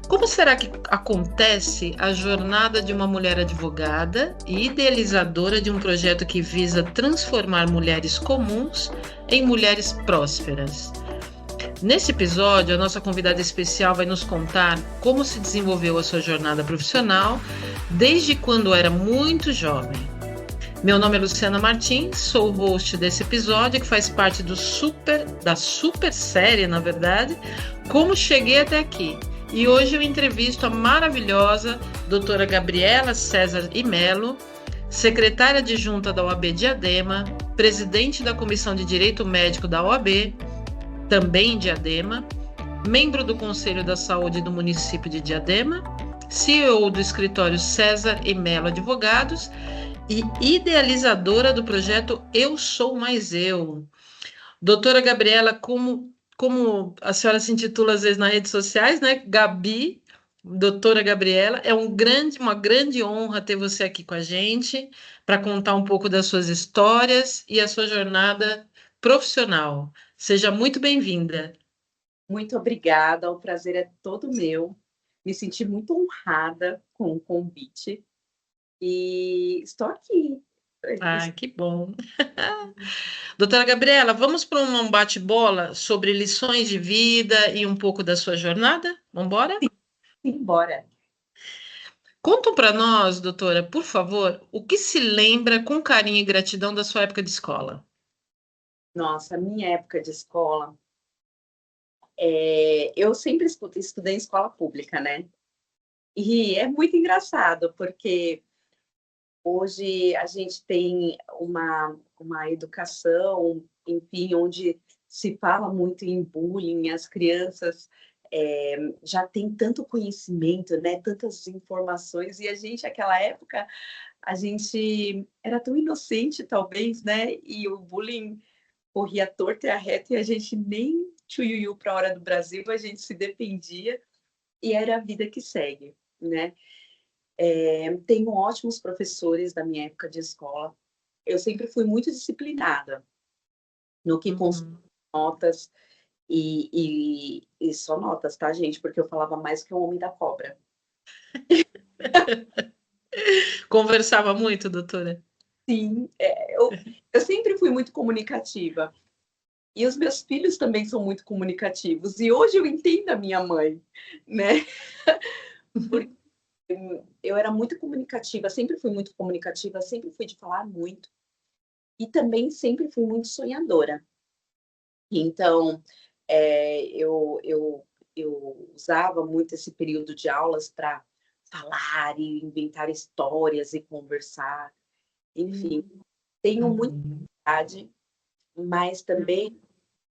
Como será que acontece a jornada de uma mulher advogada e idealizadora de um projeto que visa transformar mulheres comuns em mulheres prósperas? Nesse episódio, a nossa convidada especial vai nos contar como se desenvolveu a sua jornada profissional desde quando era muito jovem. Meu nome é Luciana Martins, sou o host desse episódio que faz parte da super série, na verdade, Como Cheguei Até Aqui. E hoje eu entrevisto a maravilhosa doutora Gabriela César e Melo, secretária adjunta da OAB Diadema, presidente da Comissão de Direito Médico da OAB, também em Diadema, membro do Conselho da Saúde do município de Diadema, CEO do escritório César e Melo Advogados e idealizadora do projeto Eu Sou Mais Eu. Doutora Gabriela, como a senhora se intitula às vezes nas redes sociais, né? Gabi, doutora Gabriela, é uma grande honra ter você aqui com a gente para contar um pouco das suas histórias e a sua jornada profissional. Seja muito bem-vinda. Muito obrigada, o prazer é todo meu. Me senti muito honrada com o convite e estou aqui. Ah, que bom. Doutora Gabriela, vamos para um bate-bola sobre lições de vida e um pouco da sua jornada? Vamos embora? Embora. Contam para nós, doutora, por favor, o que se lembra com carinho e gratidão da sua época de escola? Nossa, minha época de escola, eu sempre estudei em escola pública, né? E é muito engraçado, porque hoje a gente tem uma educação, enfim, onde se fala muito em bullying, as crianças já têm tanto conhecimento, né, tantas informações, e a gente, naquela época, a gente era tão inocente, talvez, né, e o bullying corria torto e a reto, e a gente nem tchuiuiu para a hora do Brasil, a gente se defendia, e era a vida que segue, né. Tenho ótimos professores da minha época de escola. Eu sempre fui muito disciplinada no que concerne Uhum. notas e só notas, tá, gente? Porque eu falava mais que o homem da cobra. Conversava muito, doutora? Sim, eu sempre fui muito comunicativa. E os meus filhos também são muito comunicativos. E hoje eu entendo a minha mãe, né? Porque eu era muito comunicativa, sempre fui muito comunicativa, sempre fui de falar muito. E também sempre fui muito sonhadora. Então, eu usava muito esse período de aulas para falar e inventar histórias e conversar, enfim. Tenho muita Uhum. vontade, mas também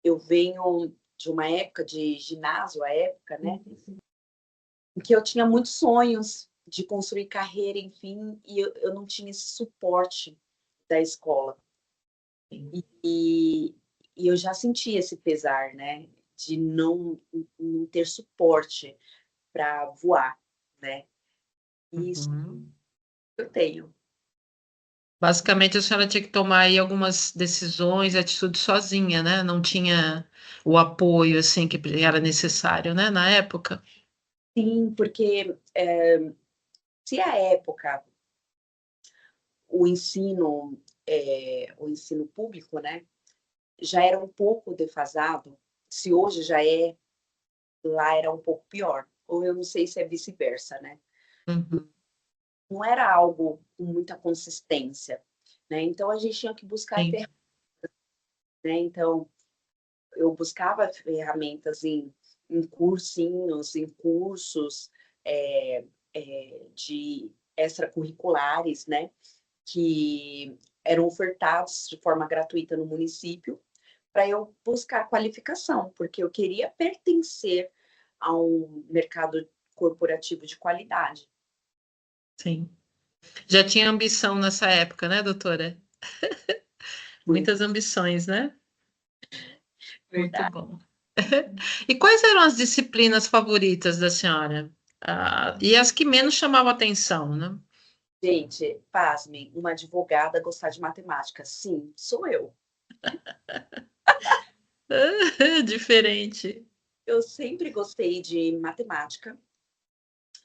eu venho de uma época de ginásio, a época, né, em que eu tinha muitos sonhos de construir carreira, enfim, e eu não tinha esse suporte da escola. E e eu já senti esse pesar, né, de não ter suporte para voar, né. E isso Uhum. eu tenho. Basicamente, a senhora tinha que tomar aí algumas decisões, atitudes sozinha, né? Não tinha o apoio assim que era necessário, né, na época. Sim, porque, se a época o ensino público, né, já era um pouco defasado, se hoje já é, lá era um pouco pior, ou eu não sei se é vice-versa, né. Uhum. Não era algo com muita consistência, né, então a gente tinha que buscar Sim. ferramentas, né, então eu buscava ferramentas em cursinhos, em cursos, de extracurriculares, né, que eram ofertados de forma gratuita no município, para eu buscar qualificação, porque eu queria pertencer a um mercado corporativo de qualidade. Sim. Já tinha ambição nessa época, né, doutora? Sim, Muitas ambições, né? Muito verdade. bom. E quais eram as disciplinas favoritas da senhora? E as que menos chamavam atenção, né? Gente, pasmem, uma advogada gostar de matemática. Sim, sou eu. Diferente. Eu sempre gostei de matemática,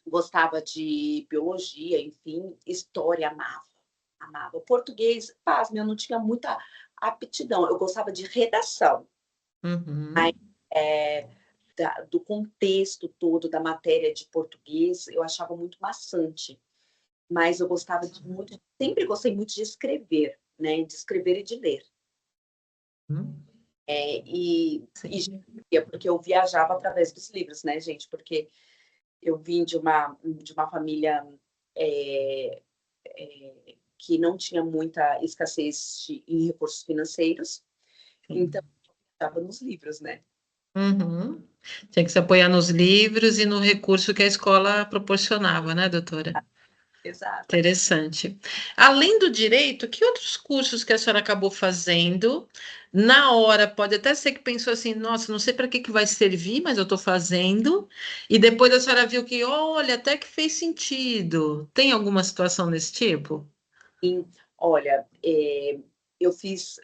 gostava de biologia, enfim, história, amava, amava. Português, pasme, eu não tinha muita aptidão, eu gostava de redação, mas, Uhum. eh, do contexto todo da matéria de português, eu achava muito maçante, mas eu gostava de muito sempre gostei muito de escrever, né, de escrever e de ler. Hum, E sim. geografia, porque eu viajava através dos livros, né, gente, porque eu vim de uma família, eh que não tinha muita escassez em recursos financeiros, então Sim. estava nos livros, né. Uhum. Tinha que se apoiar nos livros e no recurso que a escola proporcionava, né, doutora? Exato. Interessante. Além do direito, que outros cursos que a senhora acabou fazendo? Na hora, pode até ser que pensou assim, nossa, não sei para que que vai servir, mas eu estou fazendo. E depois a senhora viu que, olha, até que fez sentido. Tem alguma situação desse tipo? E, olha, eu fiz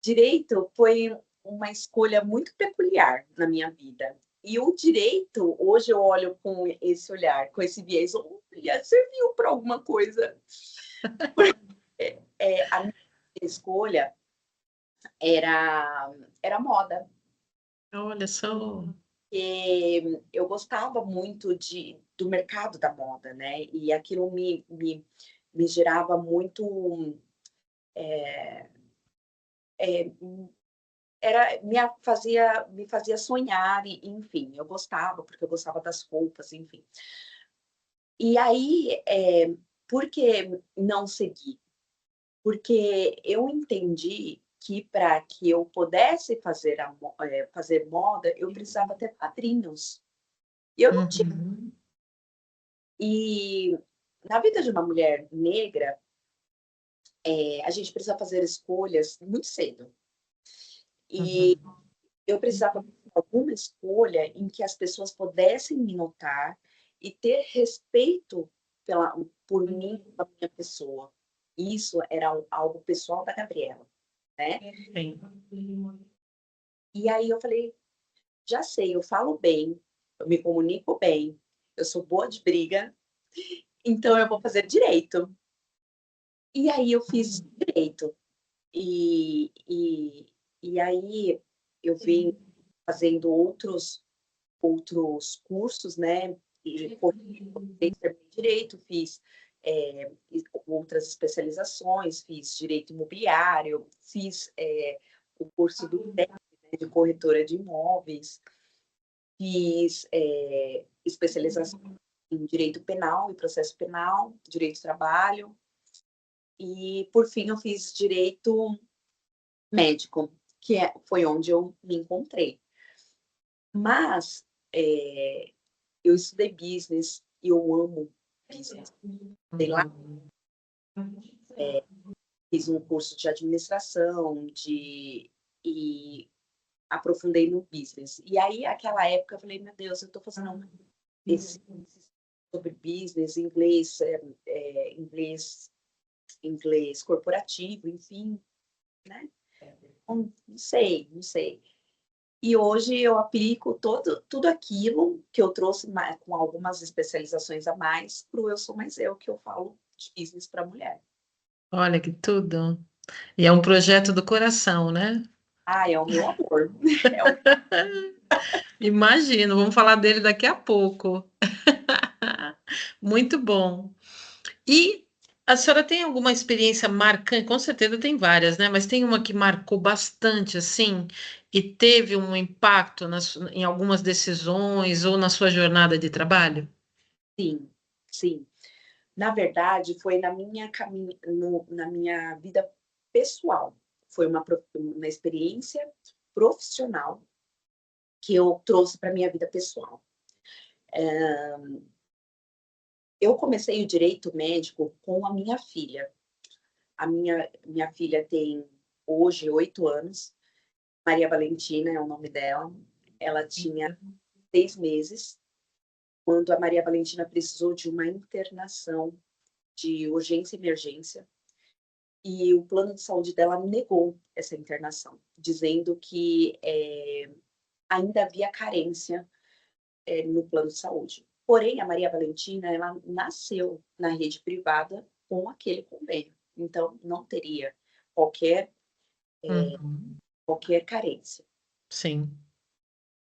direito foi uma escolha muito peculiar na minha vida. E o direito, hoje eu olho com esse olhar, com esse viés, olha, serviu para alguma coisa. A minha escolha era moda. Olha só. Eu gostava muito do mercado da moda, né, e aquilo me gerava muito, eh, me fazia sonhar e enfim, eu gostava, porque eu gostava das roupas, enfim. E aí, por que não seguir? Porque eu entendi que para que eu pudesse fazer moda, eu precisava ter padrinhos, e eu não tinha. Uhum, E na vida de uma mulher negra, a gente precisa fazer escolhas muito cedo. E uhum. eu precisava fazer alguma escolha em que as pessoas pudessem me notar e ter respeito por mim, pela minha pessoa. Isso era algo pessoal da Gabriela, né. Sim. E aí eu falei: "Já sei, eu falo bem, eu me comunico bem, eu sou boa de briga, então eu vou fazer direito". E aí eu fiz direito. E e e aí eu vim fazendo outros cursos, né, e terminei direito, fiz, outras especializações, fiz direito imobiliário, fiz, o curso do DEC, né, de corretora de imóveis, fiz, especialização em direito penal e processo penal, direito do trabalho e, por fim, eu fiz direito médico, foi onde eu me encontrei. Mas, eu estudei business e eu amo business. Sei lá, Uhum. fiz um curso de administração, e aprofundei no business. E aí, aquela época, eu falei: "Meu Deus, eu estou fazendo esse sobre business, inglês, inglês corporativo, enfim, né, não sei, não sei". E hoje eu aplico tudo aquilo que eu trouxe com algumas especializações a mais para o Eu Sou Mais Eu, que eu falo de business para mulher. Olha que tudo. E é um projeto do coração, né? Ah, é o meu amor. É o Imagino, vamos falar dele daqui a pouco. Muito bom. E a senhora tem alguma experiência marcante? Com certeza tem várias, né? Mas tem uma que marcou bastante, assim, e teve um impacto em algumas decisões ou na sua jornada de trabalho? sim, sim. Na verdade, foi na minha vida pessoal. Foi uma experiência profissional que eu trouxe para minha vida pessoal. Eu comecei o direito médico com a minha filha. A minha filha tem hoje 8 anos, Maria Valentina é o nome dela. Ela tinha 6 meses, quando a Maria Valentina precisou de uma internação de urgência e emergência, e o plano de saúde dela negou essa internação, dizendo que, ainda havia carência no plano de saúde. Porém, a Maria Valentina, ela nasceu na rede privada com aquele convênio. Então, não teria qualquer, Uhum. qualquer carência. Sim.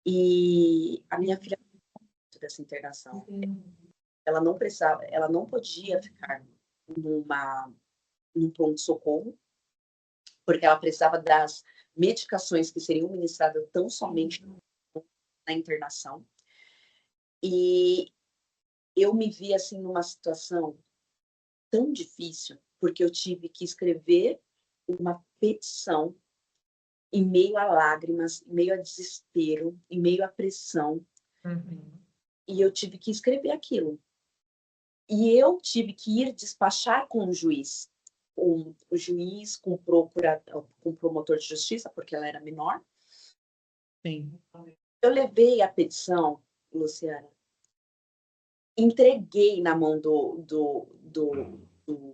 E a minha filha dessa internação, ela não precisava, ela não podia ficar num pronto-socorro, porque ela precisava das medicações que seriam ministradas tão somente na internação. E eu me vi assim numa situação tão difícil, porque eu tive que escrever uma petição em meio a lágrimas, em meio a desespero, em meio à pressão, Uhum. e eu tive que escrever aquilo. E eu tive que ir despachar com o juiz, o juiz, com o promotor de justiça, porque ela era menor. Sim. Eu levei a petição, Luciana, entreguei na mão do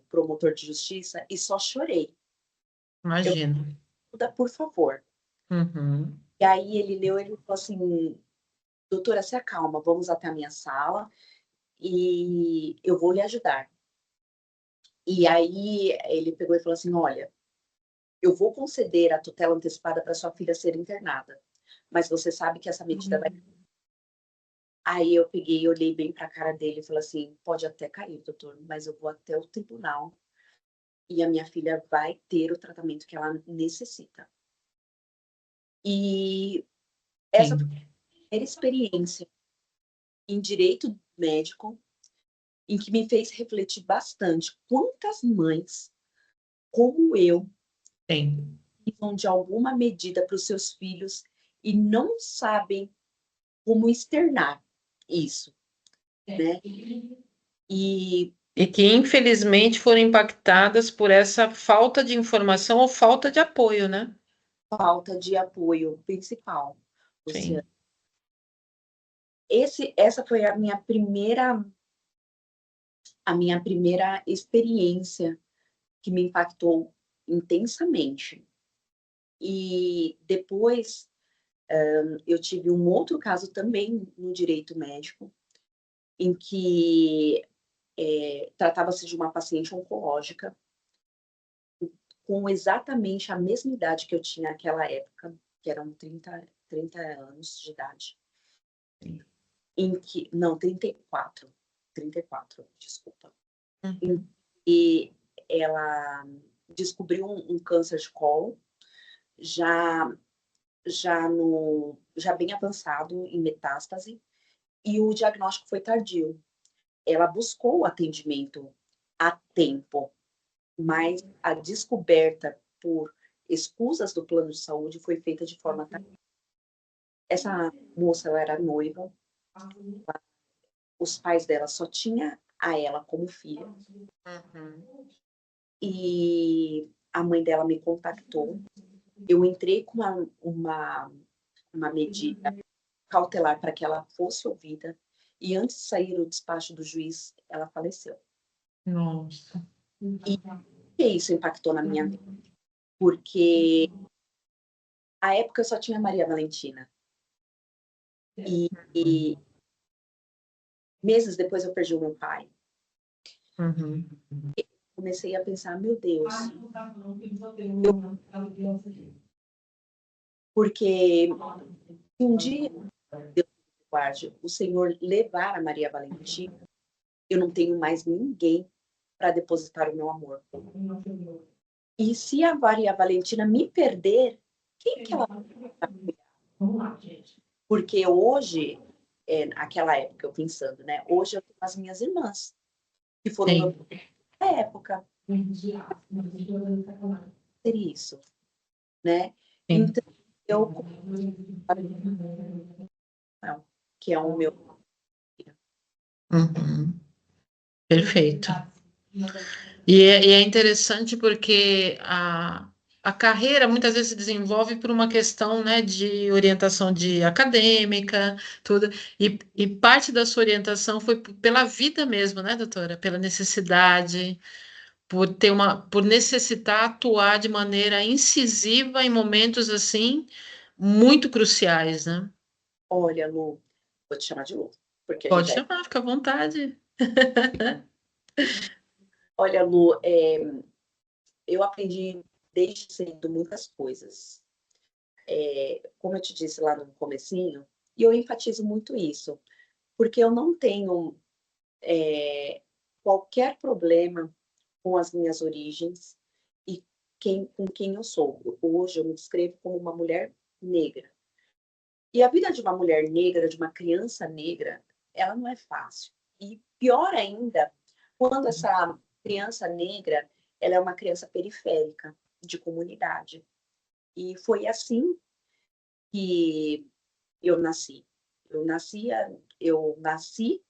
promotor de justiça e só chorei. Imagino. Por favor. Uhum. E aí ele leu, ele falou assim, doutora, se acalma, vamos até a minha sala e eu vou lhe ajudar. E aí ele pegou e falou assim, olha, eu vou conceder a tutela antecipada para sua filha ser internada, mas você sabe que essa medida vai... Aí eu peguei e olhei bem para a cara dele e falei assim, pode até cair, doutor, mas eu vou até o tribunal e a minha filha vai ter o tratamento que ela necessita. E essa foi Sim. a primeira experiência em direito médico em que me fez refletir bastante quantas mães, como eu, Sim. precisam de alguma medida para os seus filhos e não sabem como externar isso, né? E E que, infelizmente, foram impactadas por essa falta de informação ou falta de apoio, né? falta de apoio principal, Luciana. Sim. Essa foi a minha primeira experiência que me impactou intensamente. E depois eu tive um outro caso também no direito médico, em que tratava-se de uma paciente oncológica com exatamente a mesma idade que eu tinha naquela época, que eram 30 anos de idade, em que... Não, 34. 34, desculpa. Uhum. E ela descobriu um câncer de colo, já bem avançado em metástase, e o diagnóstico foi tardio. Ela buscou o atendimento a tempo, mas a descoberta por escusas do plano de saúde foi feita de forma tardia. Essa moça, ela era noiva, os pais dela só tinham a ela como filha, Uhum. e a mãe dela me contactou. Eu entrei com uma medida cautelar para que ela fosse ouvida, e antes de sair o despacho do juiz, ela faleceu. Nossa. E isso impactou na minha vida, porque à época eu só tinha Maria Valentina. E meses depois eu perdi o meu pai. Uhum. Comecei a pensar, meu Deus, porque um dia, Deus me guarde, o Senhor levar a Maria Valentina, eu não tenho mais ninguém para depositar o meu amor. E se a Maria Valentina me perder, quem que ela vai? Porque hoje, naquela época, eu pensando, né? Hoje eu tenho as minhas irmãs, que foram meu Sim. na época, ter isso, né? Sim. Então, eu, que é o meu... Uhum. Perfeito. E é interessante porque a carreira muitas vezes se desenvolve por uma questão, né, de orientação de acadêmica, tudo, e parte da sua orientação foi pela vida mesmo, né, doutora? Pela necessidade, por necessitar atuar de maneira incisiva em momentos assim muito cruciais, né? Olha, Lu, Vou te chamar de Lu, porque a Pode gente é. chamar, fica à vontade. Olha, Lu, eu aprendi desde cedo muitas coisas. Como eu te disse lá no comecinho, e eu enfatizo muito isso, porque eu não tenho qualquer problema com as minhas origens e com quem eu sou. Hoje eu me descrevo como uma mulher negra. E a vida de uma mulher negra, de uma criança negra, ela não é fácil. E pior ainda, quando essa criança negra, ela é uma criança periférica, de comunidade. E foi assim que eu nasci. Eu nasci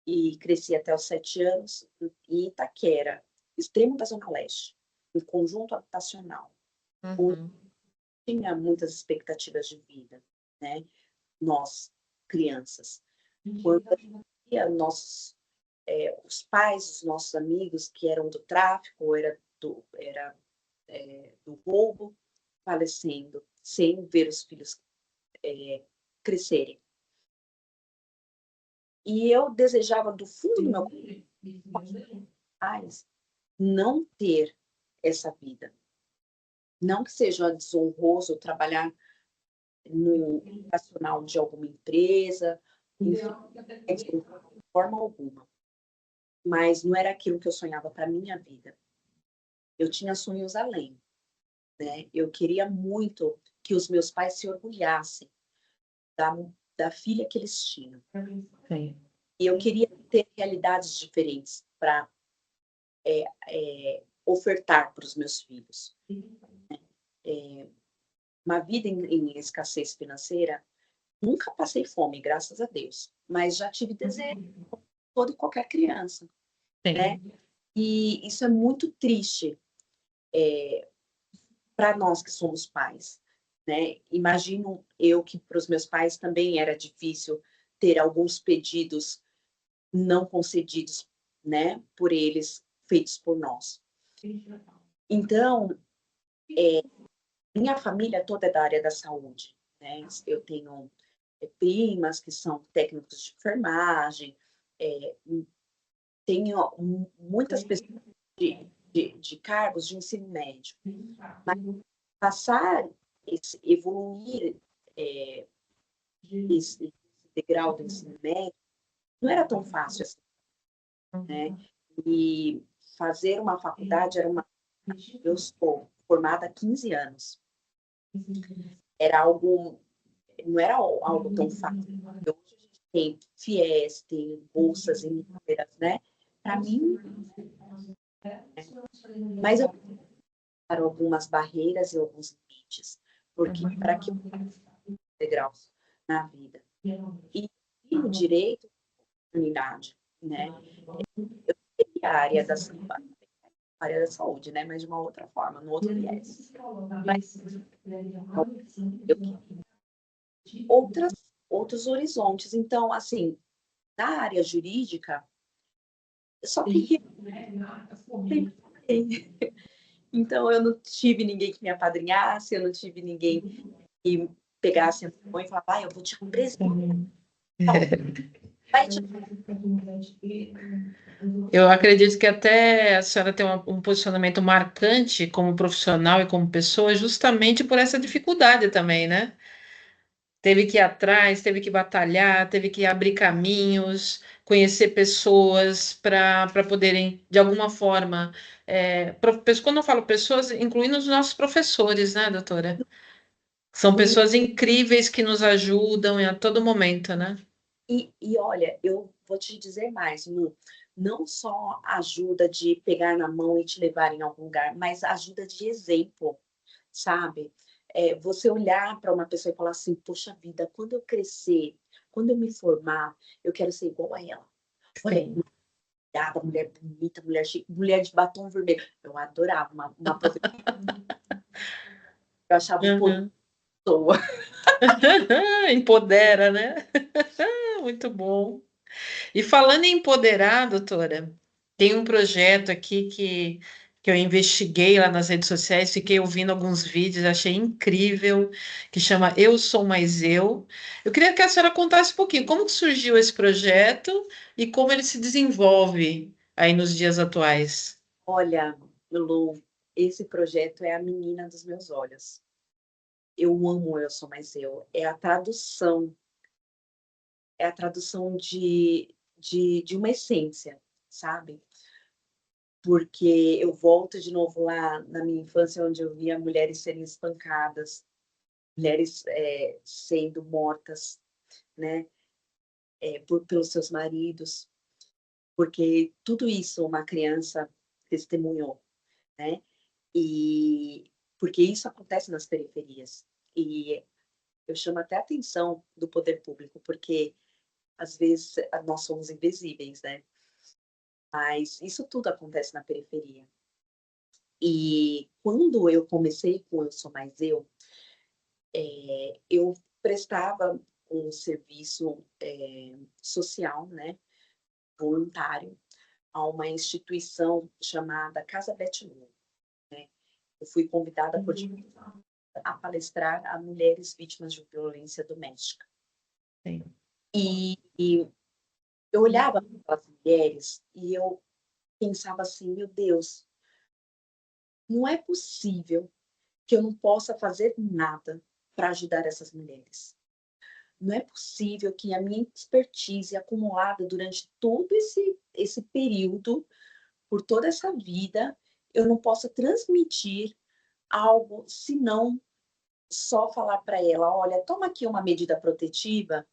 e cresci até os 7 anos em Itaquera, extremo da Zona Leste, em conjunto habitacional. Uhum. Tinha muitas expectativas de vida, né? Nós, crianças. Quando nossos, os pais dos nossos amigos que eram do tráfico, do roubo, falecendo, sem ver os filhos crescerem. E eu desejava do fundo do meu coração não ter essa vida. Não que seja desonroso trabalhar no operacional de alguma empresa, enfim, de forma alguma. Mas não era aquilo que eu sonhava para minha vida. Eu tinha sonhos além, né? Eu queria muito que os meus pais se orgulhassem da filha que eles tinham. Sim. E eu queria ter realidades diferentes para ofertar para os meus filhos. Uma vida em escassez financeira, nunca passei fome, graças a Deus, mas já tive desejo, toda e qualquer criança, né? Sim. E isso é muito triste para nós que somos pais, né? Imagino eu que para os meus pais também era difícil ter alguns pedidos não concedidos, né? Por eles, feitos por nós. Então, minha família toda é da área da saúde, né? Eu tenho primas que são técnicos de enfermagem, tenho muitas pessoas de cargos de ensino médio. Mas passar, evoluir esse degrau do ensino médio não era tão fácil assim, né? E fazer uma faculdade era uma... Eu sou formada há 15 anos. Era algo... Não era algo tão fácil. Hoje a gente tem FIES, tem bolsas inúmeras, né? Para mim, mas eu para algumas barreiras e alguns limites, porque para que eu degraus na vida e o direito à unidade, né? Eu queria a área da saúde, né? Mas de uma outra forma, no outro viés. Mas eu queria outros horizontes. Então, assim, na área jurídica, eu só queria. Então, eu não tive ninguém que me apadrinhasse, eu não tive ninguém que pegasse a mão e falasse, eu vou te apresentar. Vai te... Eu acredito que até a senhora tem um posicionamento marcante como profissional e como pessoa, justamente por essa dificuldade também, né? Teve que ir atrás, teve que batalhar, teve que abrir caminhos, conhecer pessoas para poderem, de alguma forma, quando eu falo pessoas, incluindo os nossos professores, né, doutora? São pessoas incríveis que nos ajudam a todo momento, né? E olha, eu vou te dizer mais, Lu, não só ajuda de pegar na mão e te levar em algum lugar, mas ajuda de exemplo, sabe? Você olhar para uma pessoa e falar assim, poxa vida, quando eu crescer, quando eu me formar, eu quero ser igual a ela. Olha, Sim. mulher bonita, mulher chique, mulher de batom vermelho. Eu adorava uma professora. Eu achava um pouco Uhum. pessoa. Empodera, né? Muito bom. E falando em empoderar, doutora, tem um projeto aqui que eu investiguei lá nas redes sociais, fiquei ouvindo alguns vídeos, achei incrível, que chama Eu Sou Mais Eu. Eu queria que a senhora contasse um pouquinho como que surgiu esse projeto e como ele se desenvolve aí nos dias atuais. Olha, Lu, esse projeto é a menina dos meus olhos. Eu amo Eu Sou Mais Eu. É a tradução de uma essência, sabe? Porque eu volto de novo lá na minha infância, onde eu via mulheres serem espancadas, mulheres sendo mortas, né, pelos seus maridos, porque tudo isso uma criança testemunhou, né? E porque isso acontece nas periferias. E eu chamo até a atenção do poder público, porque às vezes nós somos invisíveis, né? Mas isso tudo acontece na periferia. E quando eu comecei com Eu Sou Mais eu prestava um serviço social, né, voluntário, a uma instituição chamada Casa Betty. Eu fui convidada por a palestrar a mulheres vítimas de violência doméstica. Sim. E eu olhava para as mulheres e eu pensava assim, meu Deus, não é possível que eu não possa fazer nada para ajudar essas mulheres. Não é possível que a minha expertise acumulada durante todo esse período, por toda essa vida, eu não possa transmitir algo, senão só falar para ela, olha, toma aqui uma medida protetiva.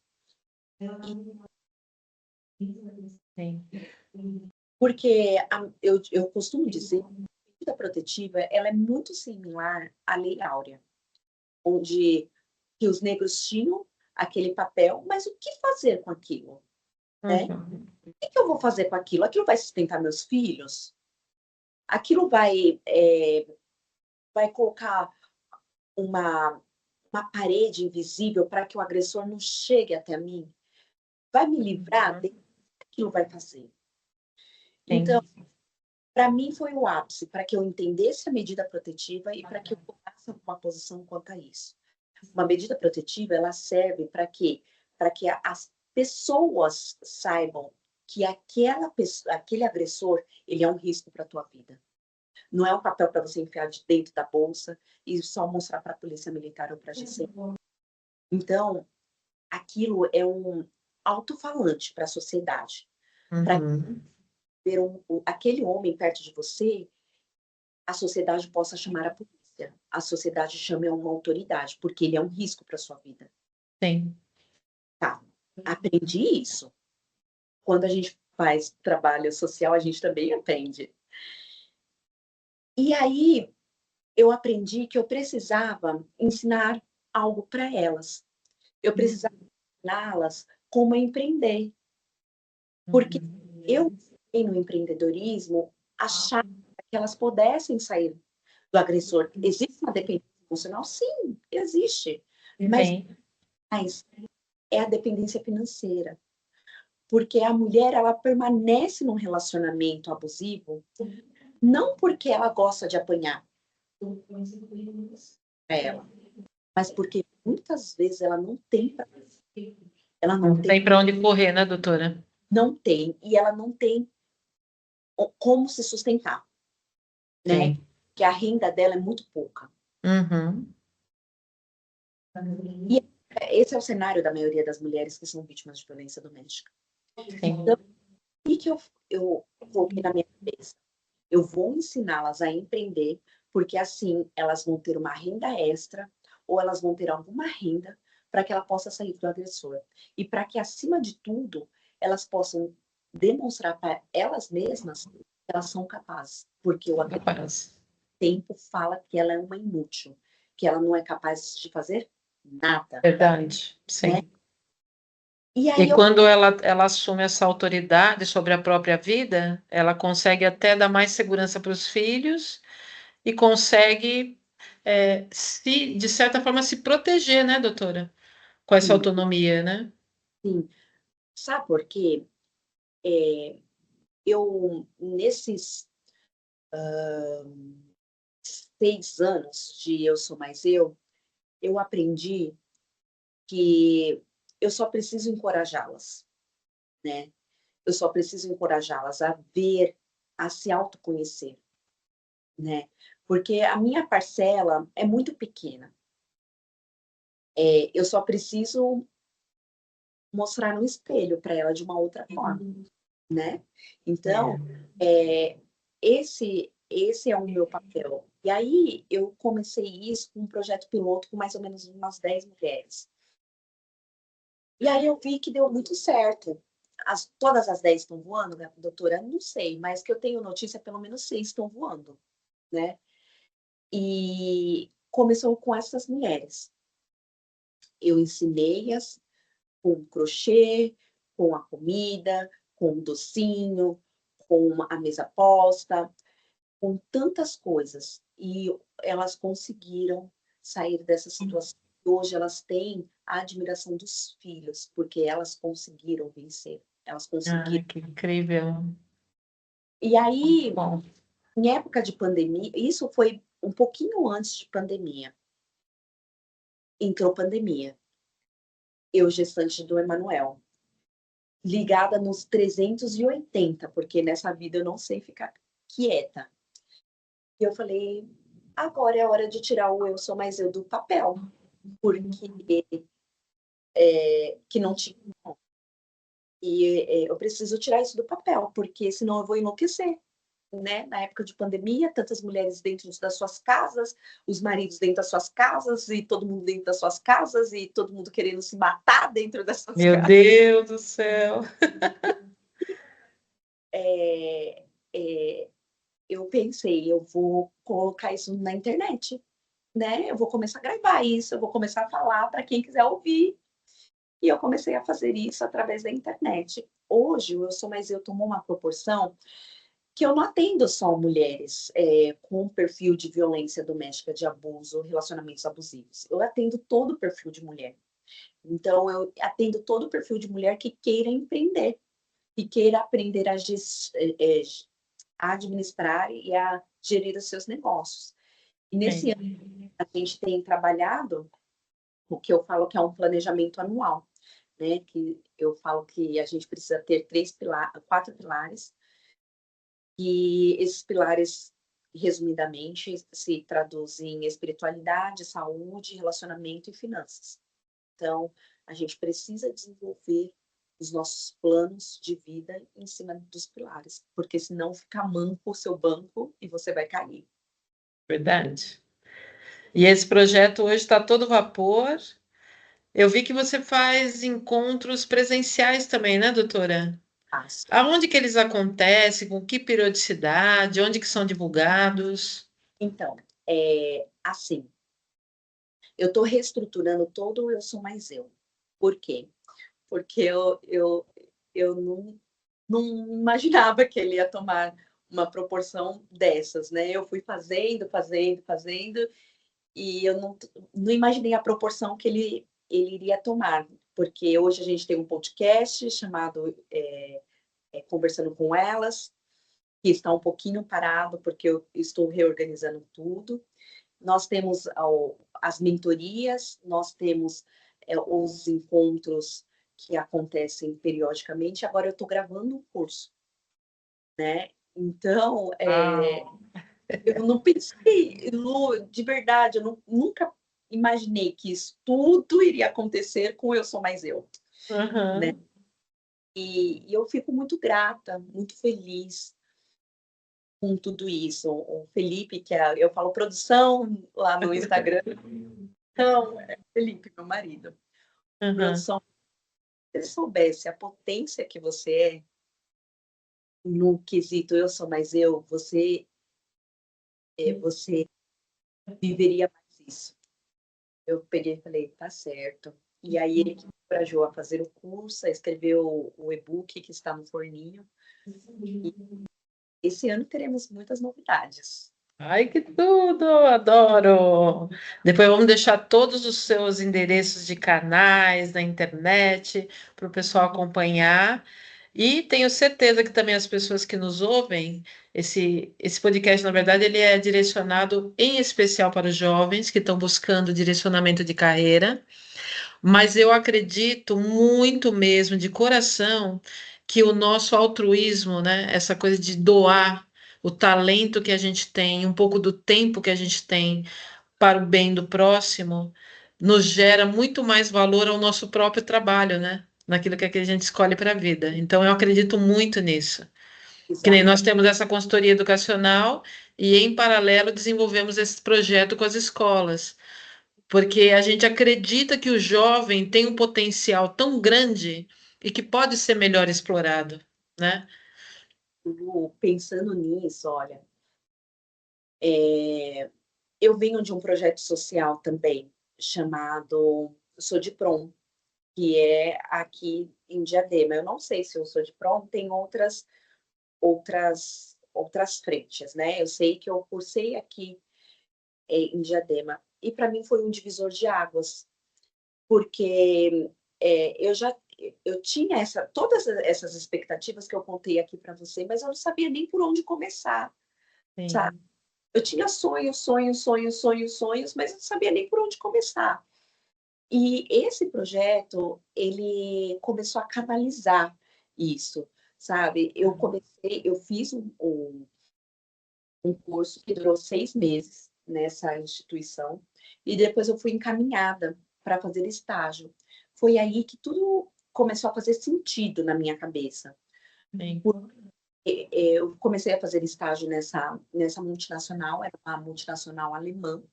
Sim. Porque eu costumo dizer que a medida protetiva ela é muito similar à Lei Áurea, onde que os negros tinham aquele papel, mas o que fazer com aquilo? Né? Uhum. O que eu vou fazer com aquilo? Aquilo vai sustentar meus filhos? Aquilo vai colocar uma, uma parede invisível para que o agressor não chegue até mim? Vai me livrar? O que aquilo vai fazer? Então, Sim. para mim foi o ápice, para que eu entendesse a medida protetiva e para que eu tomasse uma posição quanto a isso. Uma medida protetiva, ela serve para quê? Para que as pessoas saibam que aquele agressor, ele é um risco para a tua vida. Não é um papel para você enfiar de dentro da bolsa e só mostrar para a polícia militar ou para a GC. Então, aquilo é um alto-falante para a sociedade. Para Uhum. ver aquele homem perto de você, a sociedade possa chamar a polícia. A sociedade chame uma autoridade, porque ele é um risco para sua vida. Sim. Tá, aprendi isso. Quando a gente faz trabalho social, a gente também aprende. E aí, eu aprendi que eu precisava ensinar algo para elas. Eu precisava ensiná-las como empreender. Porque eu, no empreendedorismo, achava que elas pudessem sair do agressor. Existe uma dependência emocional? Sim, existe. Sim. Mas é a dependência financeira. Porque a mulher, ela permanece num relacionamento abusivo, não porque ela gosta de apanhar para ela, mas porque muitas vezes ela não tem ela não Não tem, tem para onde correr, né, doutora? não tem, e ela não tem como se sustentar, né? Sim. Que a renda dela é muito pouca. Uhum. E esse é o cenário da maioria das mulheres que são vítimas de violência doméstica. Então, Sim. o que eu coloquei na minha cabeça? Eu vou ensiná-las a empreender, porque assim elas vão ter uma renda extra ou elas vão ter alguma renda para que ela possa sair do agressor. E para que, acima de tudo, elas possam demonstrar para elas mesmas que elas são capazes. Porque o Capaz. tempo fala que ela é uma inútil, que ela não é capaz de fazer nada, Verdade. né? Sim. E E aí eu quando ela assume essa autoridade sobre a própria vida, ela consegue até dar mais segurança para os filhos e consegue, de certa forma, se proteger, né, doutora? Com essa sim, autonomia, né? sim. Sabe por quê? Eu, nesses 6 anos de Eu Sou Mais eu aprendi que eu só preciso encorajá-las, né? Eu só preciso encorajá-las a ver, a se autoconhecer, né? Porque a minha parcela é muito pequena. Eu só preciso mostrar no espelho para ela de uma outra forma, né? Então, esse é o meu papel. E aí eu comecei isso com um projeto piloto com mais ou menos umas 10 mulheres. E aí eu vi que deu muito certo. Todas as 10 estão voando, né, doutora? Não sei, mas que eu tenho notícia, pelo menos 6 estão voando, né? E começou com essas mulheres. Eu ensinei-as com crochê, com a comida, com o docinho, com a mesa posta, com tantas coisas. E elas conseguiram sair dessa situação. Hoje elas têm a admiração dos filhos, porque elas conseguiram vencer. Elas conseguiram. Que incrível. E aí, Bom, em época de pandemia, isso foi um pouquinho antes de pandemia. Entrou pandemia. Eu, gestante do Emanuel, ligada nos 380, porque nessa vida eu não sei ficar quieta. E eu falei, agora é a hora de tirar o Eu Sou Mais Eu do papel, porque que não tinha. E eu preciso tirar isso do papel, porque senão eu vou enlouquecer. Né? Na época de pandemia, tantas mulheres dentro das suas casas, os maridos dentro das suas casas, e todo mundo dentro das suas casas, e todo mundo querendo se matar dentro dessas meu casas. Deus do céu. É, é, eu pensei, eu vou colocar isso na internet, né? Eu vou começar a gravar isso, eu vou começar a falar para quem quiser ouvir. E eu comecei a fazer isso através da internet. Hoje, o Eu Sou Mais Eu tomou uma proporção que eu não atendo só mulheres com perfil de violência doméstica, de abuso, relacionamentos abusivos. Eu atendo todo o perfil de mulher. Então, eu atendo todo o perfil de mulher que queira empreender, que queira aprender a administrar e a gerir os seus negócios. E nesse ano, a gente tem trabalhado o que eu falo que é um planejamento anual, né? Que eu falo que a gente precisa ter 4 pilares, e esses pilares, resumidamente, se traduzem em espiritualidade, saúde, relacionamento e finanças. Então, a gente precisa desenvolver os nossos planos de vida em cima dos pilares, porque senão fica manco o seu banco e você vai cair. Verdade. E esse projeto hoje está todo vapor. Eu vi que você faz encontros presenciais também, né, doutora? Fácil. Aonde que eles acontecem? Com que periodicidade? Onde que são divulgados? Então, assim, eu estou reestruturando todo o Eu Sou Mais Eu. Por quê? Porque eu não imaginava que ele ia tomar uma proporção dessas, né? Eu fui fazendo, e eu não imaginei a proporção que ele iria tomar, porque hoje a gente tem um podcast chamado Conversando com Elas, que está um pouquinho parado, porque eu estou reorganizando tudo. Nós temos as mentorias, nós temos os encontros que acontecem periodicamente. Agora eu estou gravando um curso, né? Então, eu não pensei, Lu, de verdade, eu nunca imaginei que isso tudo iria acontecer com Eu Sou Mais Eu, né? Uhum. E eu fico muito grata, muito feliz com tudo isso. O Felipe, eu falo produção lá no Instagram, então, Felipe, meu marido. Uhum. Produção, se você soubesse a potência que você é no quesito Eu Sou Mais Eu, você viveria mais isso. Eu peguei e falei, tá certo. E aí ele me encorajou a fazer o curso, a escrever o e-book que está no forninho. E esse ano teremos muitas novidades. Ai, que tudo! Adoro! Depois vamos deixar todos os seus endereços de canais na internet para o pessoal acompanhar. E tenho certeza que também as pessoas que nos ouvem, esse podcast, na verdade, ele é direcionado em especial para os jovens que estão buscando direcionamento de carreira, mas eu acredito muito mesmo, de coração, que o nosso altruísmo, né, essa coisa de doar o talento que a gente tem, um pouco do tempo que a gente tem para o bem do próximo, nos gera muito mais valor ao nosso próprio trabalho, né? Naquilo que a gente escolhe para a vida. Então, eu acredito muito nisso. Que nem nós Exatamente. temos essa consultoria educacional e, em paralelo, desenvolvemos esse projeto com as escolas, porque a gente acredita que o jovem tem um potencial tão grande e que pode ser melhor explorado, né? Pensando nisso, olha, é, eu venho de um projeto social também, chamado Sou de Prom, que é aqui em Diadema. Eu não sei se o Sou de Prom tem outras frentes, né? Eu sei que eu cursei aqui em Diadema, e para mim foi um divisor de águas, porque eu tinha todas essas expectativas que eu contei aqui para você, mas eu não sabia nem por onde começar, sabe? Sim. Eu tinha sonhos, sonhos, sonhos, sonhos, sonhos, mas eu não sabia nem por onde começar. E esse projeto, ele começou a canalizar isso, sabe? Eu fiz um curso que durou 6 meses nessa instituição, e depois eu fui encaminhada para fazer estágio. Foi aí que tudo começou a fazer sentido na minha cabeça. Sim. Eu comecei a fazer estágio nessa multinacional, era uma multinacional alemã,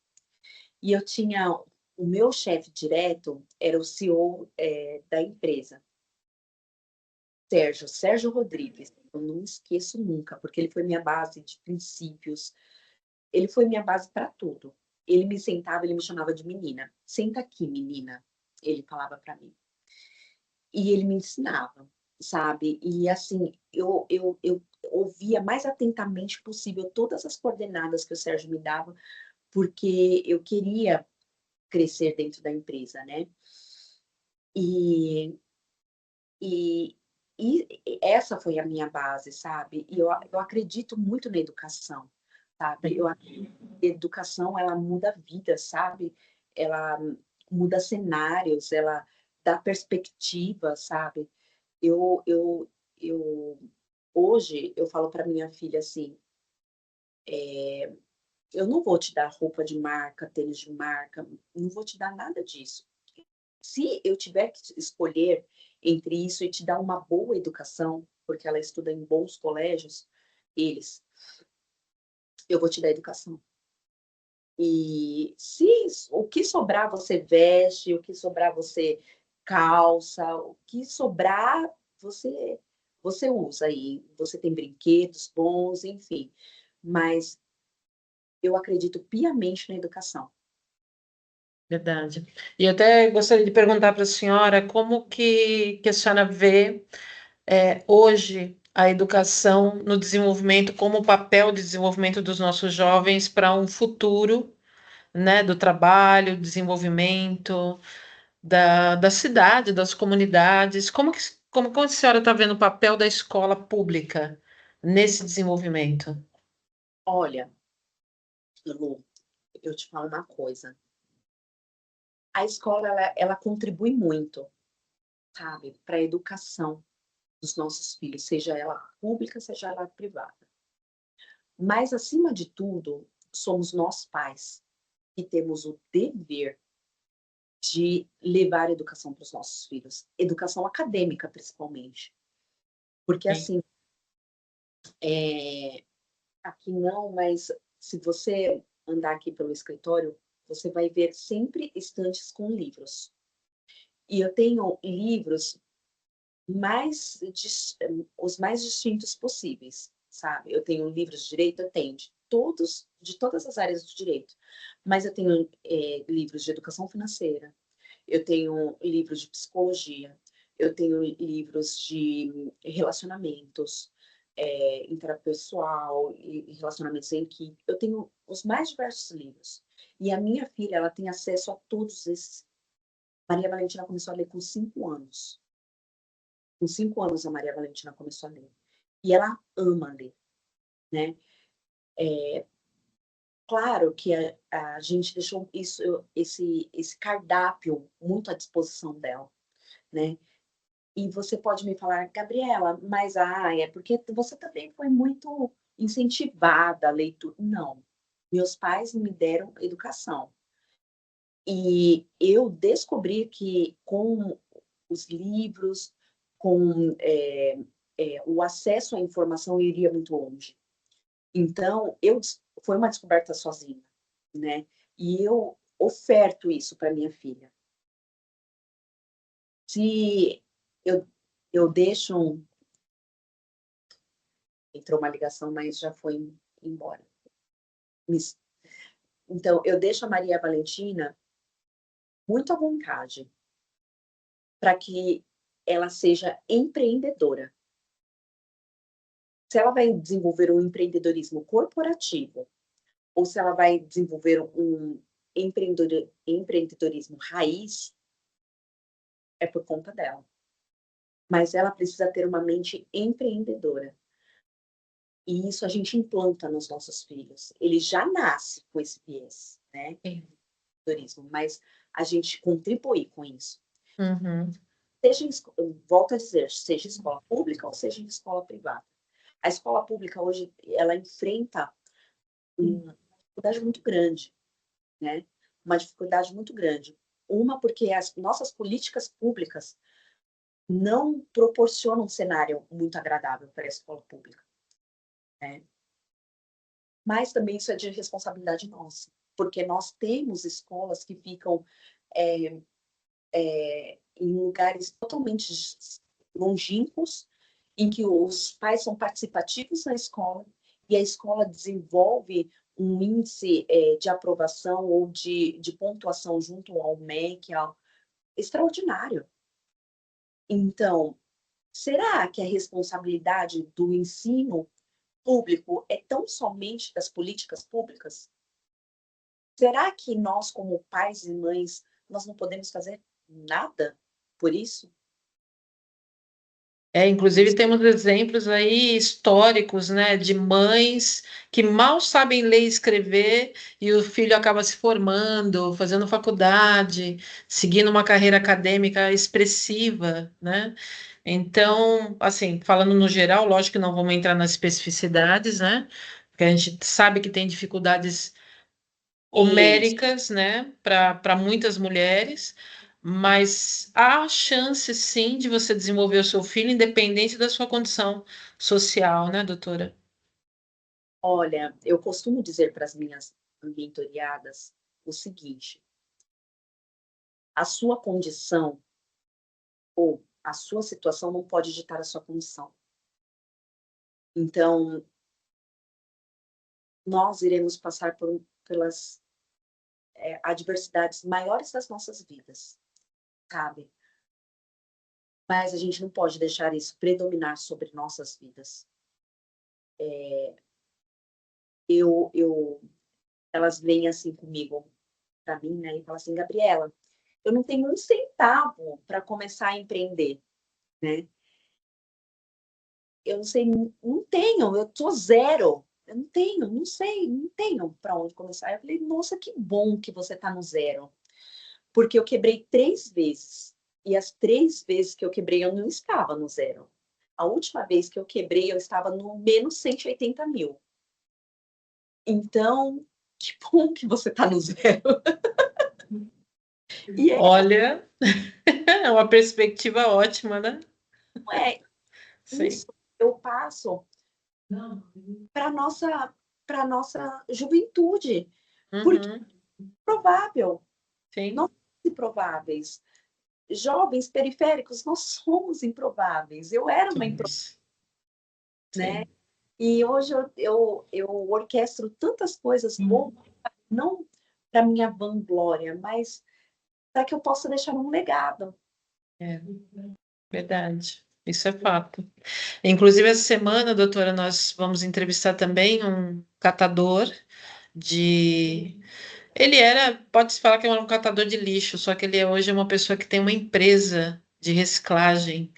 e eu tinha o meu chefe direto, era o CEO da empresa, Sérgio Rodrigues. Eu não esqueço nunca, porque ele foi minha base de princípios, ele foi minha base para tudo. Ele me sentava, ele me chamava de menina. Senta aqui, menina, ele falava para mim. E ele me ensinava, sabe? E assim, eu ouvia mais atentamente possível todas as coordenadas que o Sérgio me dava, porque eu queria crescer dentro da empresa, né? E, e, e essa foi a minha base, sabe? E eu acredito muito na educação, sabe? Eu acredito que a educação, ela muda vidas, sabe? Ela muda cenários, ela dá perspectiva, sabe? Eu, eu, eu hoje eu falo para minha filha assim, eu não vou te dar roupa de marca, tênis de marca, não vou te dar nada disso. Se eu tiver que escolher entre isso e te dar uma boa educação, porque ela estuda em bons colégios, eles, eu vou te dar educação. E se o que sobrar você veste, o que sobrar você calça, o que sobrar você usa aí. Você tem brinquedos bons, enfim. Mas eu acredito piamente na educação. Verdade. E eu até gostaria de perguntar para a senhora como que a senhora vê hoje a educação no desenvolvimento, como o papel de desenvolvimento dos nossos jovens para um futuro, né, do trabalho, desenvolvimento da cidade, das comunidades. Como a senhora está vendo o papel da escola pública nesse desenvolvimento? Olha, Lu, eu te falo uma coisa. A escola, ela contribui muito, sabe, para a educação dos nossos filhos, seja ela pública, seja ela privada. Mas, acima de tudo, somos nós pais que temos o dever de levar a educação para os nossos filhos, educação acadêmica, principalmente. Porque, Sim. assim, aqui não, mas se você andar aqui pelo escritório, você vai ver sempre estantes com livros. E eu tenho livros os mais distintos possíveis, sabe? Eu tenho livros de direito, eu tenho de todas as áreas do direito, mas eu tenho livros de educação financeira, eu tenho livros de psicologia, eu tenho livros de relacionamentos, interpessoal e relacionamentos em equipe. Eu tenho os mais diversos livros. E a minha filha, ela tem acesso a todos esses. Maria Valentina começou a ler com 5 anos. Com 5 anos, a Maria Valentina começou a ler. E ela ama ler, né? Claro que a gente deixou esse cardápio muito à disposição dela, né? E você pode me falar, Gabriela, mas é porque você também foi muito incentivada a leitura. Não, meus pais me deram educação. E eu descobri que com os livros, com o acesso à informação, eu iria muito longe. Então, foi uma descoberta sozinha, né? E eu oferto isso para minha filha. Se eu deixo entrou uma ligação, mas já foi embora. Então, eu deixo a Maria Valentina muito à vontade para que ela seja empreendedora. Se ela vai desenvolver um empreendedorismo corporativo ou se ela vai desenvolver um empreendedorismo raiz, é por conta dela. Mas ela precisa ter uma mente empreendedora. E isso a gente implanta nos nossos filhos. Ele já nasce com esse viés, né? Empreendedorismo, mas a gente contribui com isso. Uhum. Volto a dizer, seja escola pública ou seja escola privada. A escola pública hoje, ela enfrenta uma dificuldade muito grande, né? Uma dificuldade muito grande. Uma, porque as nossas políticas públicas não proporcionam um cenário muito agradável para a escola pública, né? Mas também isso é de responsabilidade nossa, porque nós temos escolas que ficam em lugares totalmente longínquos, em que os pais são participativos na escola e a escola desenvolve um índice de aprovação ou de pontuação junto ao MEC extraordinário. Então, será que a responsabilidade do ensino público é tão somente das políticas públicas? Será que nós, como pais e mães, nós não podemos fazer nada por isso? Inclusive temos exemplos aí históricos, né, de mães que mal sabem ler e escrever e o filho acaba se formando, fazendo faculdade, seguindo uma carreira acadêmica expressiva, né? Então, assim, falando no geral, lógico que não vamos entrar nas especificidades, né? Porque a gente sabe que tem dificuldades homéricas, né, para muitas mulheres, mas há chance sim de você desenvolver o seu filho independente da sua condição social, né, doutora? Olha, eu costumo dizer para as minhas mentoriadas o seguinte: a sua condição ou a sua situação não pode ditar a sua condição. Então, nós iremos passar pelas adversidades maiores das nossas vidas, sabe? Mas a gente não pode deixar isso predominar sobre nossas vidas. Elas vêm assim comigo, para mim, né, e falam assim, Gabriela, eu não tenho um centavo para começar a empreender, né? Eu não sei, não tenho, eu tô zero. Eu não tenho, não sei, não tenho para onde começar. Eu falei, nossa, que bom que você tá no zero. Porque eu quebrei 3 vezes. E as 3 vezes que eu quebrei, eu não estava no zero. A última vez que eu quebrei, eu estava no menos 180 mil. Então, que bom que você tá no zero. E Olha, é uma perspectiva ótima, né? é Sim. isso eu passo para nossa juventude. Porque Uhum. é provável. Sim. Nós somos improváveis. Jovens periféricos, nós somos improváveis. Eu era uma improvável, né? Sim. E hoje eu orquestro tantas coisas boas, não para minha vanglória, mas para que eu possa deixar um legado. É verdade. Isso é fato. Inclusive, essa semana, doutora, nós vamos entrevistar também um catador de. Ele era, pode-se falar que era um catador de lixo, só que ele hoje é uma pessoa que tem uma empresa de reciclagem.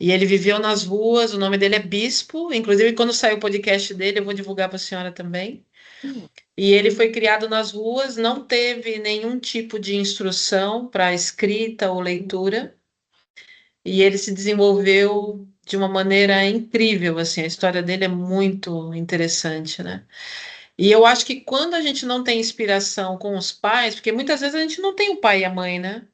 E ele viveu nas ruas, o nome dele é Bispo, inclusive quando sair o podcast dele, eu vou divulgar para a senhora também. Hum. E ele foi criado nas ruas, não teve nenhum tipo de instrução para escrita ou leitura, e ele se desenvolveu de uma maneira incrível, assim, a história dele é muito interessante, né? E eu acho que quando a gente não tem inspiração com os pais, porque muitas vezes a gente não tem o pai e a mãe, né?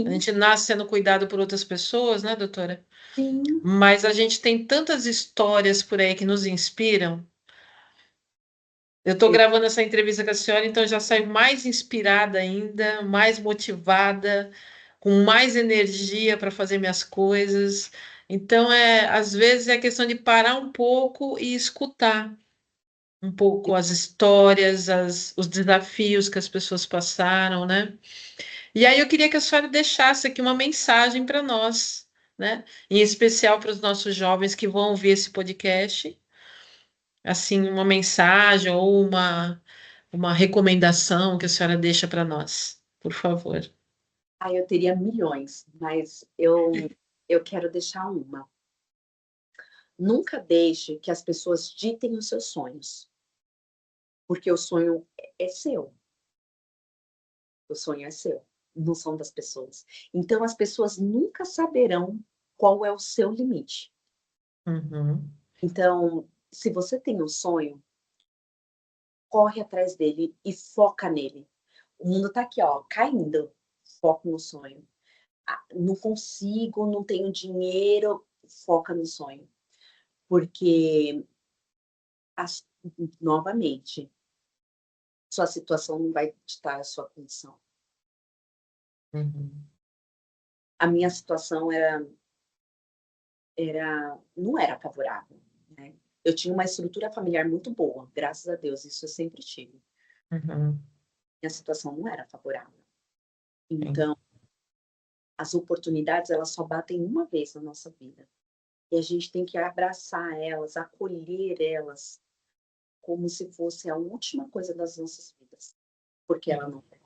A Sim, gente nasce sendo cuidado por outras pessoas, né, doutora? sim. Mas a gente tem tantas histórias por aí que nos inspiram. Eu estou Eu, gravando essa entrevista com a senhora, então eu já saio mais inspirada ainda, mais motivada, com mais energia para fazer minhas coisas. Então, às vezes é questão de parar um pouco e escutar um pouco as histórias, os desafios que as pessoas passaram, né? E aí eu queria que a senhora deixasse aqui uma mensagem para nós, né? Em especial para os nossos jovens que vão ouvir esse podcast, assim, uma mensagem ou uma recomendação que a senhora deixa para nós, por favor. eu teria milhões, mas eu quero deixar uma. Nunca deixe que as pessoas ditem os seus sonhos, porque o sonho é seu. O sonho é seu, não são das pessoas. Então, as pessoas nunca saberão qual é o seu limite. Uhum, Então, se você tem um sonho, corre atrás dele e foca nele. O mundo tá aqui, ó, caindo. Foco no sonho. Ah, não consigo, não tenho dinheiro, foca no sonho. Porque, as- novamente, sua situação não vai ditar a sua condição. uhum, A minha situação não era favorável, né? Eu tinha uma estrutura familiar muito boa, graças a Deus, isso eu sempre tive. uhum, Minha situação não era favorável. sim. Então, as oportunidades, elas só batem uma vez na nossa vida. E a gente tem que abraçar elas, acolher elas, como se fosse a última coisa das nossas vidas, porque ela não é.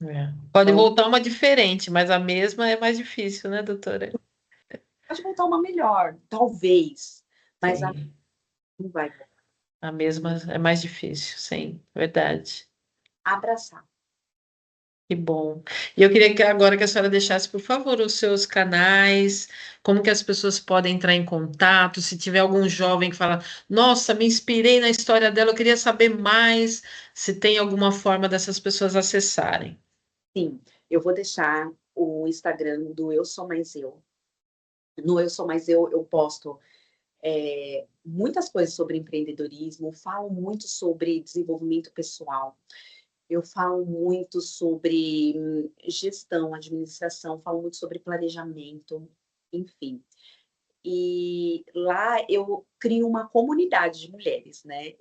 É. Pode Então, voltar uma diferente, mas a mesma é mais difícil, né, doutora? pode voltar uma melhor, talvez, mas a Sim, não vai voltar. a mesma é mais difícil, sim, verdade. Abraçar. Que bom. E eu queria que agora que a senhora deixasse, por favor, os seus canais, como que as pessoas podem entrar em contato, se tiver algum jovem que fala, nossa, me inspirei na história dela, eu queria saber mais, se tem alguma forma dessas pessoas acessarem. Sim, eu vou deixar o Instagram do Eu Sou Mais Eu. No Eu Sou Mais eu posto muitas coisas sobre empreendedorismo, falo muito sobre desenvolvimento pessoal, eu falo muito sobre gestão, administração, falo muito sobre planejamento, enfim. E lá eu crio uma comunidade de mulheres, né?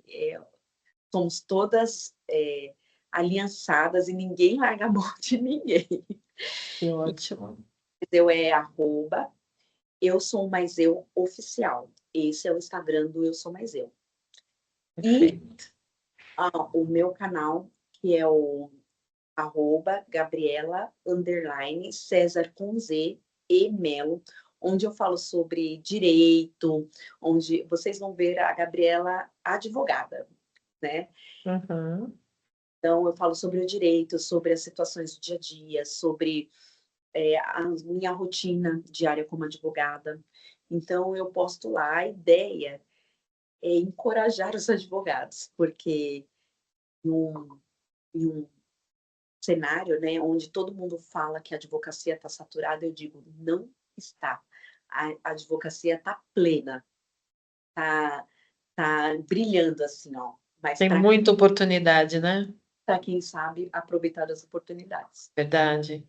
Somos todas aliançadas e ninguém larga a mão de ninguém. Que ótimo. Eu arroba Eu Sou Mais Eu Oficial. Esse é o Instagram do Eu Sou Mais Eu. E Perfeito. o meu canal, que é o arroba Gabriela César com Z e Melo, onde eu falo sobre direito, onde vocês vão ver a Gabriela advogada, né? Uhum. Então, eu falo sobre o direito, sobre as situações do dia a dia, sobre a minha rotina diária como advogada. Então, eu posto lá a ideia é encorajar os advogados, porque em um cenário, né, onde todo mundo fala que a advocacia está saturada, eu digo, não está. A advocacia está plena, está brilhando assim, ó. Mas Tem muita oportunidade, né? para quem sabe aproveitar as oportunidades. Verdade.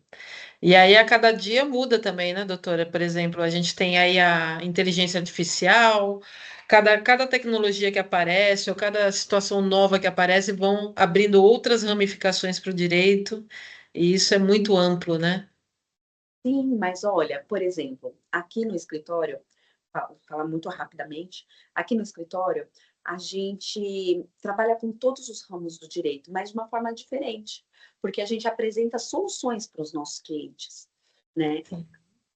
E aí a cada dia muda também, né, doutora? Por exemplo, a gente tem aí a inteligência artificial, cada tecnologia que aparece, ou cada situação nova que aparece, vão abrindo outras ramificações para o direito, e isso é muito amplo, né? Sim, mas olha, por exemplo, aqui no escritório, falar muito rapidamente, aqui no escritório, a gente trabalha com todos os ramos do direito, mas de uma forma diferente, porque a gente apresenta soluções para os nossos clientes, né? Sim.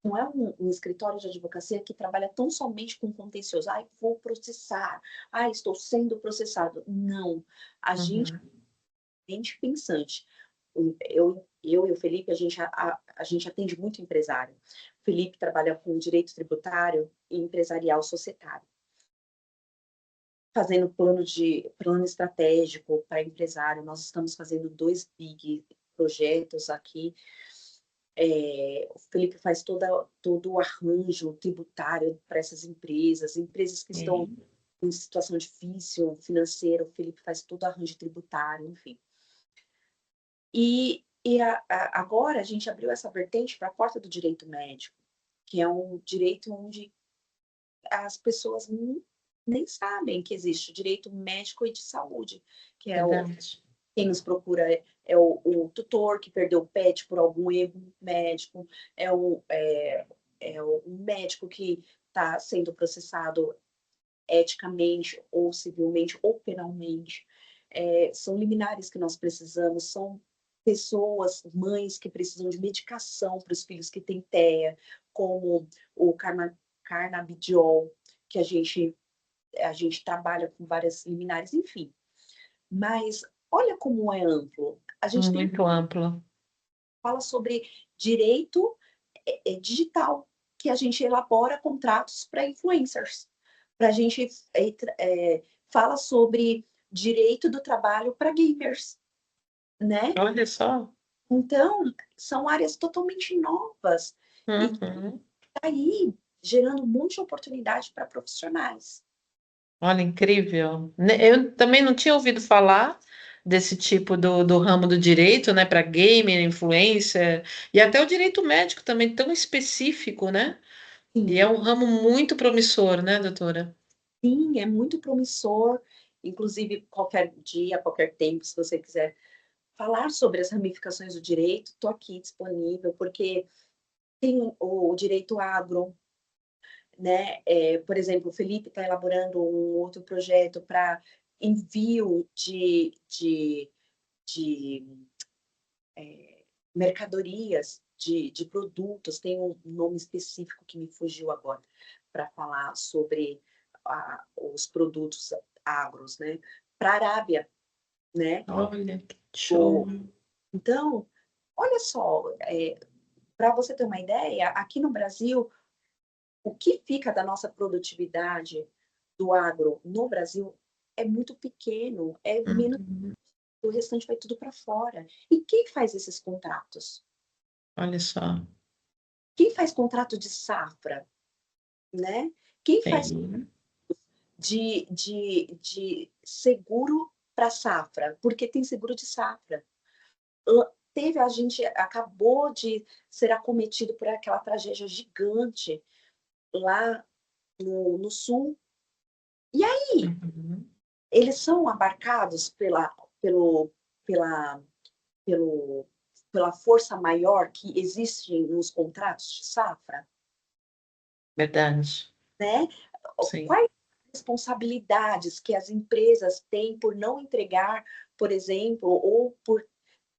não é um escritório de advocacia que trabalha tão somente com contencioso. Ai, vou processar. Ai, estou sendo processado. Não. A gente Uhum. é mente pensante. Eu e o Felipe, a gente atende muito empresário. O Felipe trabalha com direito tributário e empresarial societário, fazendo plano estratégico para empresário. Nós estamos fazendo 2 big projetos aqui. O Felipe faz todo o arranjo tributário para essas empresas que estão Sim. em situação difícil financeira, o Felipe faz todo o arranjo tributário, enfim. Agora a gente abriu essa vertente para a porta do direito médico, que é um direito onde as pessoas nem sabem que existe o direito médico e de saúde, que é Verdade. quem nos procura é o tutor que perdeu o pet por algum erro médico, é o médico que está sendo processado eticamente ou civilmente ou penalmente. São liminares que nós precisamos, são pessoas, mães que precisam de medicação para os filhos que têm TEA, como o carnabidiol, que a gente trabalha com várias liminares, enfim. Mas olha como é amplo. A gente Muito amplo. fala sobre direito digital, que a gente elabora contratos para influencers. Para a gente fala sobre direito do trabalho para gamers, né? Olha só. Então, são áreas totalmente novas e que Uhum. tá aí gerando muita oportunidade para profissionais. Olha, incrível. Eu também não tinha ouvido falar desse tipo do ramo do direito, né, para gamer, influencer, e até o direito médico também tão específico, né? E é Sim, um ramo muito promissor, né, doutora? sim, é muito promissor. Inclusive, qualquer dia, qualquer tempo, se você quiser falar sobre as ramificações do direito, estou aqui disponível, porque tem o direito agro, né? Por exemplo, o Felipe está elaborando um outro projeto para envio de mercadorias, de produtos, tem um nome específico que me fugiu agora, para falar sobre os produtos agros, né? Para a Arábia, né? Olha, que show. Então, olha só, para você ter uma ideia, aqui no Brasil, o que fica da nossa produtividade do agro no Brasil é muito pequeno, é menos, Uhum. o restante vai tudo para fora. E quem faz esses contratos? Olha só. Quem faz contrato de safra, né? Quem faz Sim. de seguro para safra? Porque tem seguro de safra. A gente acabou de ser acometido por aquela tragédia gigante lá no sul. E aí, Uhum. eles são abarcados pelo, pela, pelo, pela força maior que existe nos contratos de safra, Verdade. né? Sim. Quais responsabilidades que as empresas têm por não entregar, por exemplo, ou por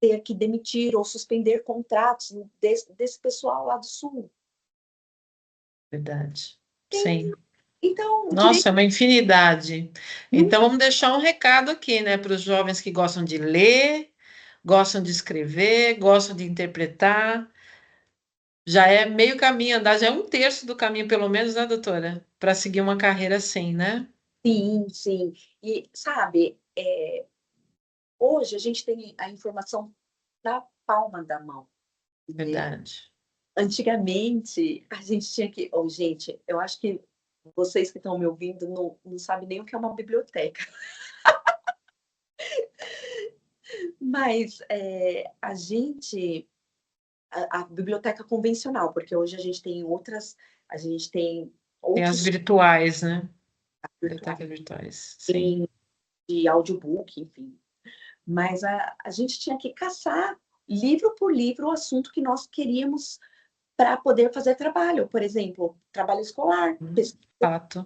ter que demitir ou suspender contratos desse pessoal lá do sul? Verdade. Tem, Sim. então, o Nossa, direito é uma infinidade. não Então, vamos deixar um recado aqui, né, para os jovens que gostam de ler, gostam de escrever, gostam de interpretar. Já é meio caminho andar, já é um terço do caminho, pelo menos, né, doutora? Para seguir uma carreira assim, né? sim, sim. E, sabe, hoje a gente tem a informação na palma da mão, né? Verdade. Antigamente, a gente tinha que. Oh, gente, eu acho que vocês que estão me ouvindo não sabem nem o que é uma biblioteca. Mas a biblioteca convencional, porque hoje a gente tem Tem as outros virtuais, né? virtuais, Bibliotecas virtuais. Sim. tem de audiobook, enfim. Mas a gente tinha que caçar livro por livro o assunto que nós queríamos para poder fazer trabalho, por exemplo, trabalho escolar, pesquisa, Fato.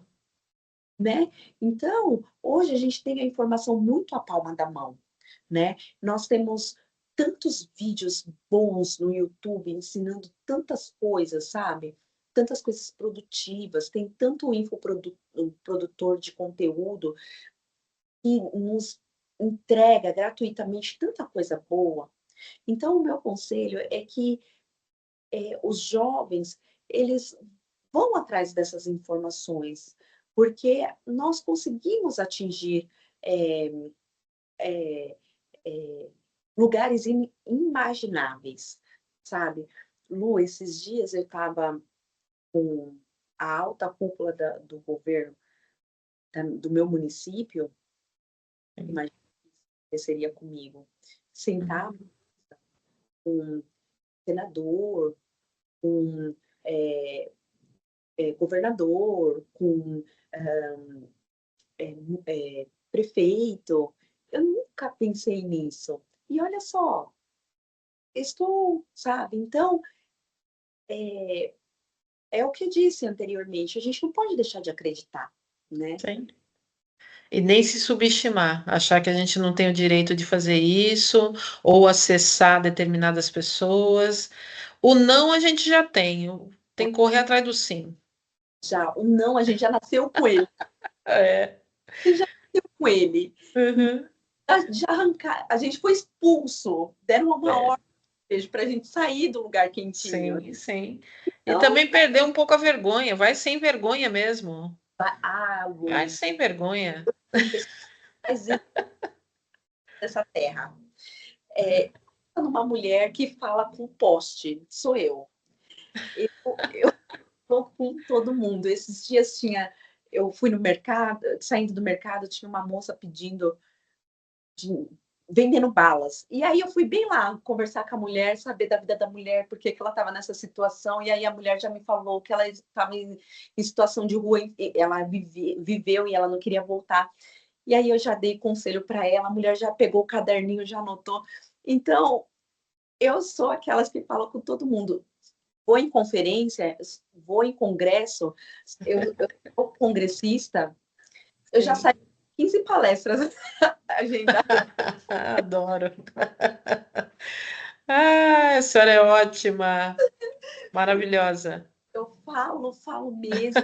né? Então, hoje a gente tem a informação muito à palma da mão, né? Nós temos tantos vídeos bons no YouTube ensinando tantas coisas, sabe? Tantas coisas produtivas, tem tanto infoprodutor de conteúdo que nos entrega gratuitamente tanta coisa boa. Então, o meu conselho é que os jovens, eles vão atrás dessas informações, porque nós conseguimos atingir lugares inimagináveis, sabe? Lu, esses dias eu estava com a alta cúpula do governo do meu município, imagina que seria comigo, sentado com senador, com governador, com prefeito. Eu nunca pensei nisso. E olha só, estou, sabe? Então, é o que eu disse anteriormente, a gente não pode deixar de acreditar, né? Sim. E nem se subestimar, achar que a gente não tem o direito de fazer isso, ou acessar determinadas pessoas. O não a gente já tem que correr atrás do sim. Já, o não, a gente já nasceu com ele. Você já nasceu com ele. Uhum. Já arrancar, a gente foi expulso, deram uma ordem para a gente sair do lugar quentinho. Sim, sim. Então, e também perder um pouco a vergonha, vai sem vergonha mesmo. Vai sem vergonha. Dessa terra. Uma mulher que fala com poste, sou eu. Eu vou com todo mundo. Esses dias eu fui no mercado, saindo do mercado, tinha uma moça pedindo, vendendo balas. E aí eu fui bem lá conversar com a mulher, saber da vida da mulher, porque que ela estava nessa situação. E aí a mulher já me falou que ela estava em situação de rua, ela viveu e ela não queria voltar. E aí eu já dei conselho para ela, a mulher já pegou o caderninho, já anotou. Então, eu sou aquelas que falam com todo mundo. Vou em conferência, vou em congresso, eu sou congressista, eu já saí 15 palestras agendadas. Adoro. A senhora é ótima, maravilhosa. Eu falo mesmo.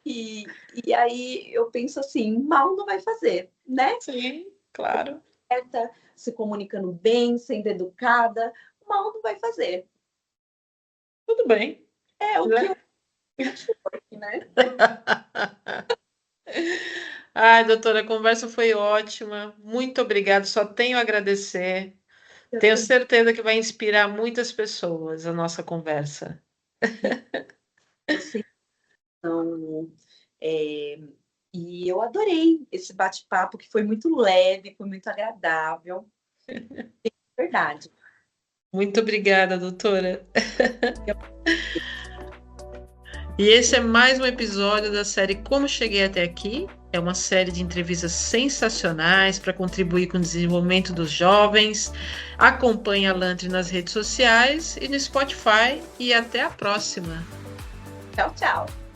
E aí eu penso assim, mal não vai fazer, né? Sim, claro. Se comunicando bem, sendo educada, mal não vai fazer. Tudo bem. É o que eu né? Ai, doutora, a conversa foi ótima. Muito obrigada. Só tenho a agradecer. Tenho certeza que vai inspirar muitas pessoas a nossa conversa. Então, e eu adorei esse bate-papo, que foi muito leve, foi muito agradável. Verdade. Muito obrigada, doutora. E esse é mais um episódio da série Como Cheguei Até Aqui. É uma série de entrevistas sensacionais para contribuir com o desenvolvimento dos jovens. Acompanhe a Lantri nas redes sociais e no Spotify. E até a próxima. Tchau, tchau.